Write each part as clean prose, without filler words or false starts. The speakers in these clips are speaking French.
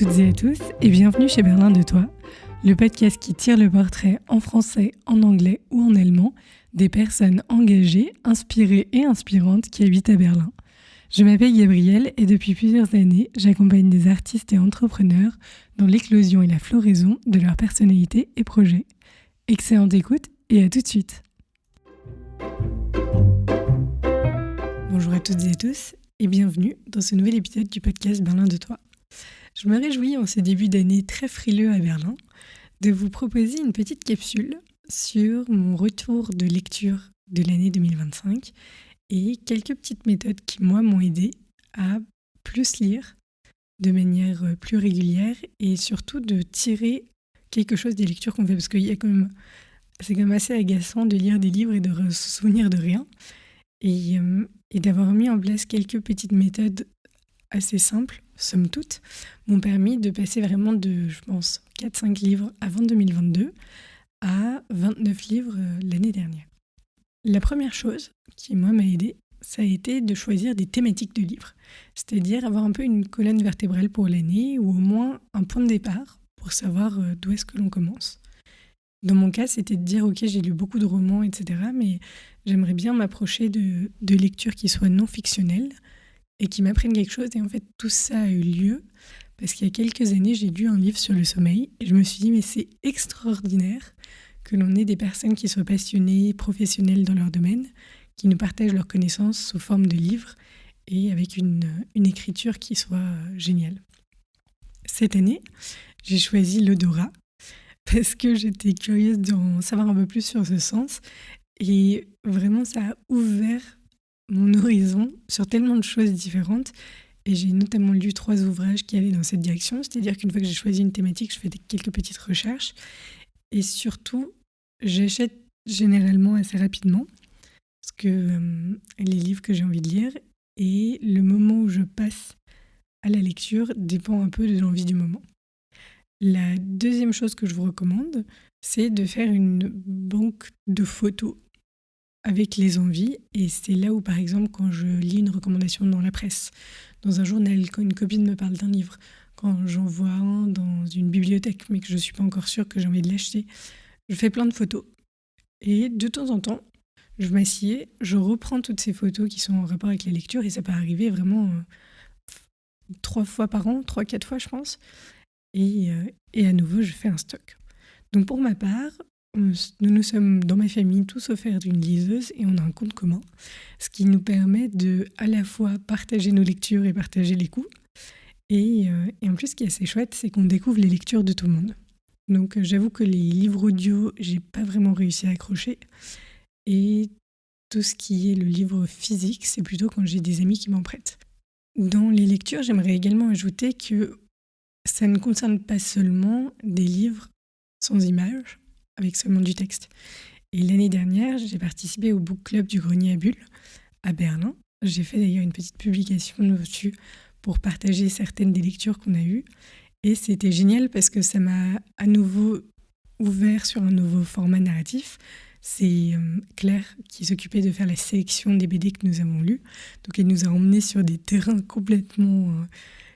toutes et à tous et bienvenue chez Berlin de Toi, le podcast qui tire le portrait en français, en anglais ou en allemand des personnes engagées, inspirées et inspirantes qui habitent à Berlin. Je m'appelle Gabrielle et depuis plusieurs années, j'accompagne des artistes et entrepreneurs dans l'éclosion et la floraison de leur personnalité et projets. Excellente écoute et à tout de suite. Bonjour à toutes et à tous et bienvenue dans ce nouvel épisode du podcast Berlin de Toi. Je me réjouis en ce début d'année très frileux à Berlin de vous proposer une petite capsule sur mon retour de lecture de l'année 2025 et quelques petites méthodes qui, moi, m'ont aidé à plus lire de manière plus régulière et surtout de tirer quelque chose des lectures qu'on fait parce c'est quand même assez agaçant de lire des livres et de se souvenir de rien et d'avoir mis en place quelques petites méthodes assez simples, somme toute, m'ont permis de passer vraiment de, je pense, 4-5 livres avant 2022 à 29 livres l'année dernière. La première chose qui, moi, m'a aidée, ça a été de choisir des thématiques de livres, c'est-à-dire avoir un peu une colonne vertébrale pour l'année ou au moins un point de départ pour savoir d'où est-ce que l'on commence. Dans mon cas, c'était de dire « Ok, j'ai lu beaucoup de romans, etc. » mais j'aimerais bien m'approcher de lectures qui soient non fictionnelles et qui m'apprennent quelque chose. Et en fait, tout ça a eu lieu parce qu'il y a quelques années, j'ai lu un livre sur le sommeil et je me suis dit « Mais c'est extraordinaire que l'on ait des personnes qui soient passionnées, professionnelles dans leur domaine, qui nous partagent leurs connaissances sous forme de livres et avec une écriture qui soit géniale. » Cette année, j'ai choisi l'odorat parce que j'étais curieuse d'en savoir un peu plus sur ce sens et vraiment ça a ouvert mon horizon sur tellement de choses différentes et j'ai notamment lu 3 ouvrages qui allaient dans cette direction, c'est-à-dire qu'une fois que j'ai choisi une thématique, je fais quelques petites recherches et surtout j'achète généralement assez rapidement parce que les livres que j'ai envie de lire et le moment où je passe à la lecture dépend un peu de l'envie du moment. La deuxième chose que je vous recommande, c'est de faire une banque de photos avec les envies. Et c'est là où, par exemple, quand je lis une recommandation dans la presse, dans un journal, quand une copine me parle d'un livre, quand j'en vois un dans une bibliothèque, mais que je ne suis pas encore sûre que j'ai envie de l'acheter, je fais plein de photos. Et de temps en temps, je m'assieds, je reprends toutes ces photos qui sont en rapport avec la lecture, et ça peut arriver vraiment 3 fois par an, 3-4 fois, je pense. Et à nouveau, je fais un stock. Donc pour ma part, nous sommes dans ma famille tous offerts d'une liseuse et on a un compte commun, ce qui nous permet de à la fois partager nos lectures et partager les coûts. Et en plus, ce qui est assez chouette, c'est qu'on découvre les lectures de tout le monde. Donc j'avoue que les livres audio, j'ai pas vraiment réussi à accrocher. Et tout ce qui est le livre physique, c'est plutôt quand j'ai des amis qui m'en prêtent. Dans les lectures, j'aimerais également ajouter que ça ne concerne pas seulement des livres sans images, avec seulement du texte. Et l'année dernière, j'ai participé au book club du Grenier à Bulles, à Berlin. J'ai fait d'ailleurs une petite publication dessus pour partager certaines des lectures qu'on a eues. Et c'était génial parce que ça m'a à nouveau ouvert sur un nouveau format narratif. C'est Claire qui s'occupait de faire la sélection des BD que nous avons lus. Donc elle nous a emmenés sur des terrains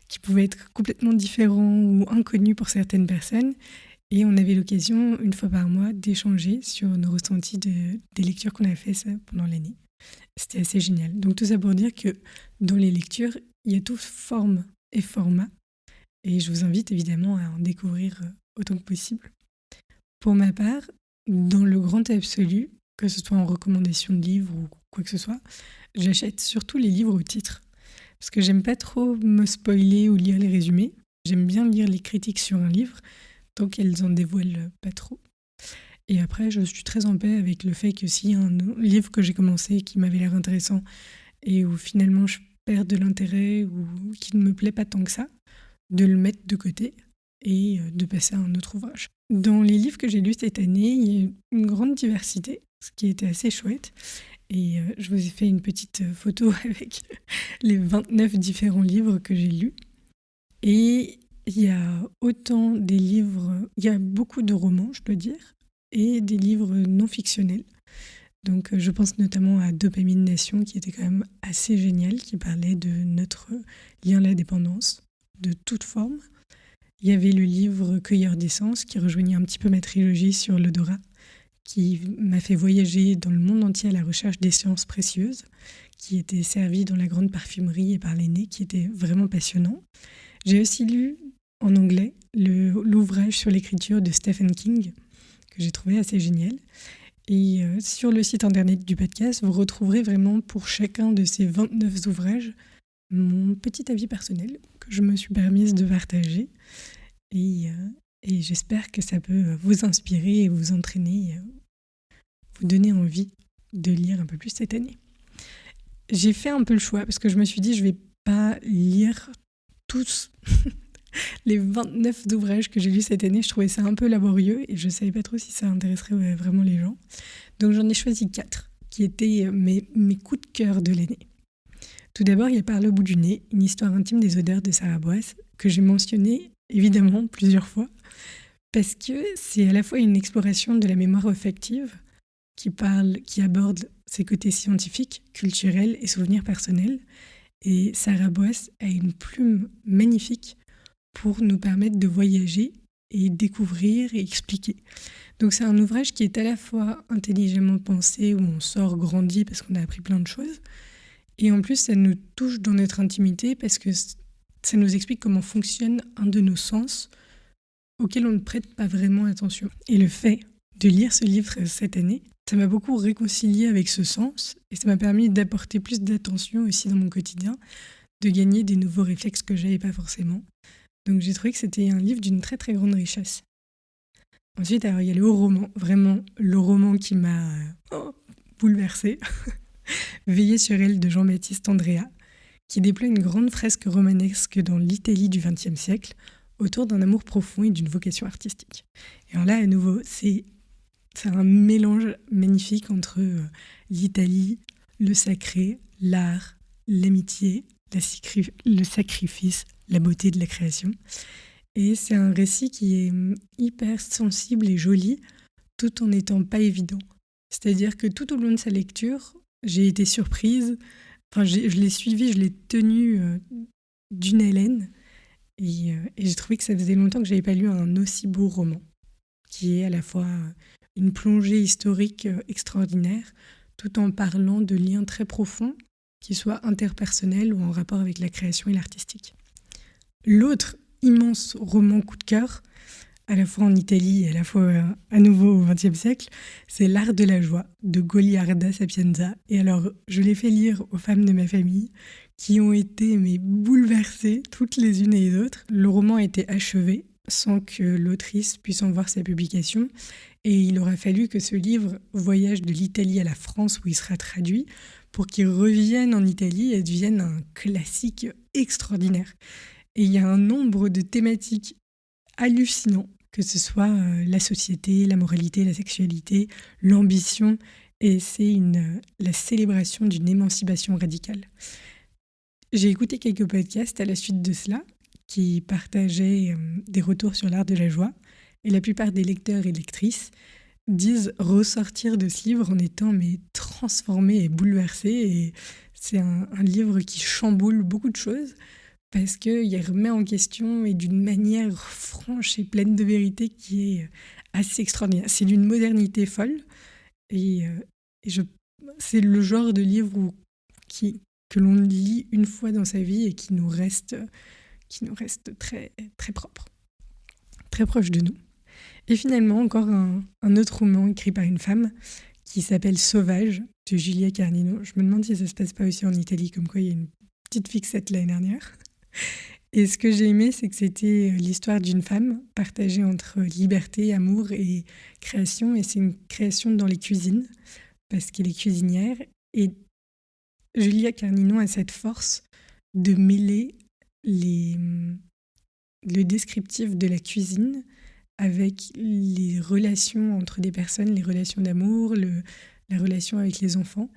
qui pouvaient être complètement différents ou inconnus pour certaines personnes. Et on avait l'occasion, une fois par mois, d'échanger sur nos ressentis des lectures qu'on a faites pendant l'année. C'était assez génial. Donc tout ça pour dire que dans les lectures, il y a toute forme et format. Et je vous invite évidemment à en découvrir autant que possible. Pour ma part, dans le grand absolu, que ce soit en recommandation de livres ou quoi que ce soit, j'achète surtout les livres au titre. Parce que j'aime pas trop me spoiler ou lire les résumés. J'aime bien lire les critiques sur un livre, tant qu'elles en dévoilent pas trop. Et après, je suis très en paix avec le fait que s'il y a un livre que j'ai commencé qui m'avait l'air intéressant et où finalement je perds de l'intérêt ou qui ne me plaît pas tant que ça, de le mettre de côté et de passer à un autre ouvrage. Dans les livres que j'ai lus cette année, il y a une grande diversité, ce qui était assez chouette. Et je vous ai fait une petite photo avec les 29 différents livres que j'ai lus. Et il y a autant des livres, il y a beaucoup de romans, je dois dire, et des livres non fictionnels. Donc je pense notamment à Dopamine Nation, qui était quand même assez génial, qui parlait de notre lien à la dépendance, de toute forme. Il y avait le livre Cueilleur d'essence qui rejoignait un petit peu ma trilogie sur l'odorat, qui m'a fait voyager dans le monde entier à la recherche d'essences précieuses, qui étaient servies dans la grande parfumerie et par les nez, qui était vraiment passionnant. J'ai aussi lu en anglais l'ouvrage sur l'écriture de Stephen King, que j'ai trouvé assez génial. Et sur le site internet du podcast, vous retrouverez vraiment pour chacun de ces 29 ouvrages mon petit avis personnel que je me suis permise de partager. Et j'espère que ça peut vous inspirer et vous entraîner, vous donner envie de lire un peu plus cette année. J'ai fait un peu le choix parce que je me suis dit je vais pas lire tous les 29 ouvrages que j'ai lus cette année. Je trouvais ça un peu laborieux et je savais pas trop si ça intéresserait vraiment les gens. Donc j'en ai choisi 4 qui étaient mes coups de cœur de l'année. Tout d'abord, il y a Par le bout du nez, une histoire intime des odeurs de Sarah Boas, que j'ai mentionné évidemment plusieurs fois, parce que c'est à la fois une exploration de la mémoire affective qui aborde ses côtés scientifiques, culturels et souvenirs personnels. Et Sarah Boas a une plume magnifique pour nous permettre de voyager et découvrir et expliquer. Donc c'est un ouvrage qui est à la fois intelligemment pensé, où on sort grandi parce qu'on a appris plein de choses, et en plus ça nous touche dans notre intimité parce que ça nous explique comment fonctionne un de nos sens auquel on ne prête pas vraiment attention. Et le fait de lire ce livre cette année, ça m'a beaucoup réconcilié avec ce sens et ça m'a permis d'apporter plus d'attention aussi dans mon quotidien, de gagner des nouveaux réflexes que je n'avais pas forcément. Donc j'ai trouvé que c'était un livre d'une très très grande richesse. Ensuite, alors, il y a le roman, vraiment le roman qui m'a bouleversée. Veiller sur elle de Jean-Baptiste Andréa, qui déploie une grande fresque romanesque dans l'Italie du XXe siècle autour d'un amour profond et d'une vocation artistique. Et alors là, à nouveau, c'est un mélange magnifique entre l'Italie, le sacré, l'art, l'amitié, le sacrifice, la beauté de la création. Et c'est un récit qui est hyper sensible et joli, tout en n'étant pas évident. C'est-à-dire que tout au long de sa lecture, j'ai été surprise. Enfin, je l'ai suivi, je l'ai tenu d'une haleine. Et j'ai trouvé que ça faisait longtemps que je n'avais pas lu un aussi beau roman, qui est à la fois une plongée historique extraordinaire, tout en parlant de liens très profonds, qui soient interpersonnels ou en rapport avec la création et l'artistique. L'autre immense roman coup de cœur, à la fois en Italie et à la fois à nouveau au XXe siècle, c'est L'art de la joie de Goliarda Sapienza. Et alors, je l'ai fait lire aux femmes de ma famille qui ont été bouleversées, toutes les unes et les autres. Le roman a été achevé sans que l'autrice puisse en voir sa publication. Et il aura fallu que ce livre voyage de l'Italie à la France, où il sera traduit, pour qu'il revienne en Italie et devienne un classique extraordinaire. Et il y a un nombre de thématiques hallucinants, que ce soit la société, la moralité, la sexualité, l'ambition, et c'est la célébration d'une émancipation radicale. J'ai écouté quelques podcasts à la suite de cela, qui partageaient des retours sur l'art de la joie, et la plupart des lecteurs et lectrices disent ressortir de ce livre en étant transformés et bouleversés, et c'est un livre qui chamboule beaucoup de choses, parce qu'il remet en question et d'une manière franche et pleine de vérité qui est assez extraordinaire. C'est d'une modernité folle et c'est le genre de livre que l'on lit une fois dans sa vie et qui nous reste très, très propre, très proche de nous. Et finalement, encore un autre roman écrit par une femme qui s'appelle Sauvage de Giulia Carnino. Je me demande si ça se passe pas aussi en Italie, comme quoi il y a une petite fixette l'année dernière. Et ce que j'ai aimé, c'est que c'était l'histoire d'une femme partagée entre liberté, amour et création. Et c'est une création dans les cuisines, parce qu'elle est cuisinière. Et Giulia Carnino a cette force de mêler le descriptif de la cuisine avec les relations entre des personnes, les relations d'amour, la relation avec les enfants,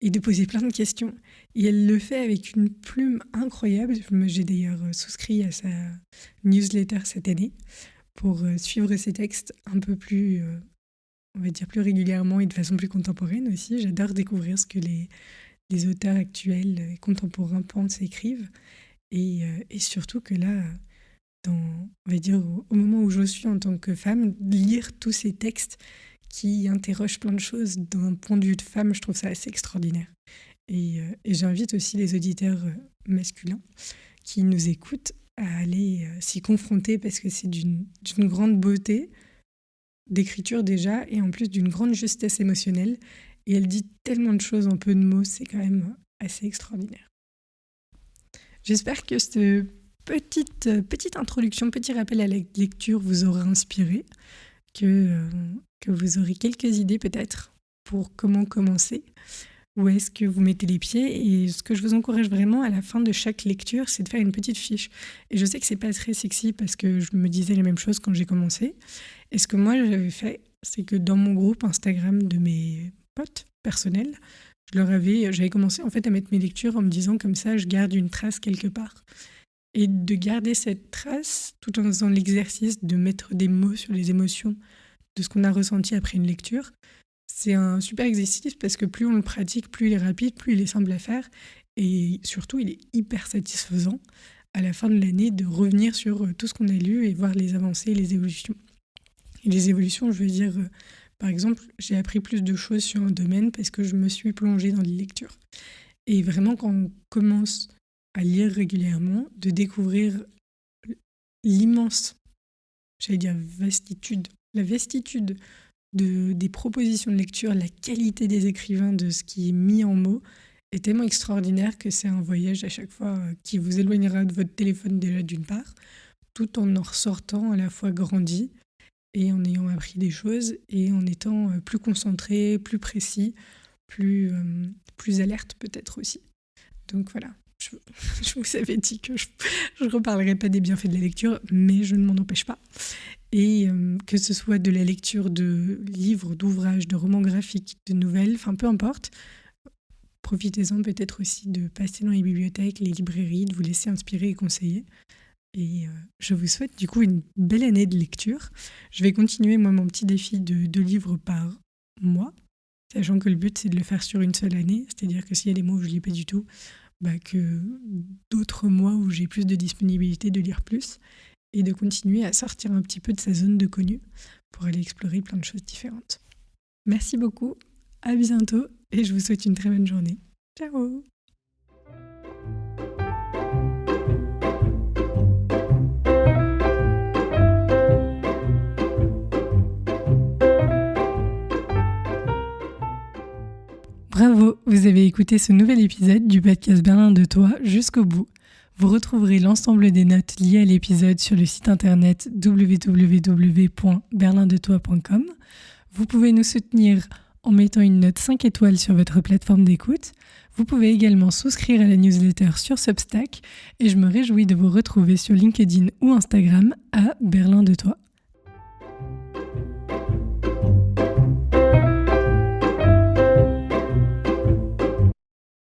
et de poser plein de questions. Et elle le fait avec une plume incroyable. J'ai d'ailleurs souscrit à sa newsletter cette année pour suivre ses textes un peu plus, on va dire, plus régulièrement et de façon plus contemporaine aussi. J'adore découvrir ce que les auteurs actuels et contemporains pensent et écrivent. Et surtout que là, on va dire, au moment où je suis en tant que femme, lire tous ces textes qui interrogent plein de choses d'un point de vue de femme, je trouve ça assez extraordinaire. Et j'invite aussi les auditeurs masculins qui nous écoutent à aller s'y confronter parce que c'est d'une grande beauté d'écriture déjà et en plus d'une grande justesse émotionnelle. Et elle dit tellement de choses en peu de mots, c'est quand même assez extraordinaire. J'espère que cette petite introduction, petit rappel à la lecture vous aura inspiré, que vous aurez quelques idées peut-être pour comment commencer, où est-ce que vous mettez les pieds. Et ce que je vous encourage vraiment à la fin de chaque lecture, c'est de faire une petite fiche. Et je sais que c'est pas très sexy parce que je me disais les mêmes choses quand j'ai commencé. Et ce que moi j'avais fait, c'est que dans mon groupe Instagram de mes potes personnels, j'avais commencé en fait à mettre mes lectures en me disant comme ça je garde une trace quelque part. Et de garder cette trace tout en faisant l'exercice de mettre des mots sur les émotions de ce qu'on a ressenti après une lecture, c'est un super exercice parce que plus on le pratique, plus il est rapide, plus il est simple à faire et surtout il est hyper satisfaisant à la fin de l'année de revenir sur tout ce qu'on a lu et voir les avancées et les évolutions. Et les évolutions, je veux dire, par exemple, j'ai appris plus de choses sur un domaine parce que je me suis plongée dans les lectures. Et vraiment, quand on commence à lire régulièrement, de découvrir l'immense, la vastitude des propositions de lecture, la qualité des écrivains, de ce qui est mis en mots, est tellement extraordinaire que c'est un voyage à chaque fois qui vous éloignera de votre téléphone déjà d'une part, tout en ressortant à la fois grandi et en ayant appris des choses et en étant plus concentré, plus précis, plus alerte peut-être aussi. Donc voilà, je vous avais dit que je ne reparlerai pas des bienfaits de la lecture, mais je ne m'en empêche pas. Et que ce soit de la lecture de livres, d'ouvrages, de romans graphiques, de nouvelles, enfin peu importe, profitez-en peut-être aussi de passer dans les bibliothèques, les librairies, de vous laisser inspirer et conseiller. Et je vous souhaite du coup une belle année de lecture. Je vais continuer moi mon petit défi de 2 livres par mois, sachant que le but c'est de le faire sur une seule année, c'est-à-dire que s'il y a des mois où je ne lis pas du tout, que d'autres mois où j'ai plus de disponibilité de lire plus et de continuer à sortir un petit peu de sa zone de connu pour aller explorer plein de choses différentes. Merci beaucoup, à bientôt et je vous souhaite une très bonne journée. Ciao! Bravo, vous avez écouté ce nouvel épisode du podcast Berlin de Toi jusqu'au bout. Vous retrouverez l'ensemble des notes liées à l'épisode sur le site internet www.berlindetoi.com. Vous pouvez nous soutenir en mettant une note 5 étoiles sur votre plateforme d'écoute. Vous pouvez également souscrire à la newsletter sur Substack et je me réjouis de vous retrouver sur LinkedIn ou Instagram à Berlin de Toi.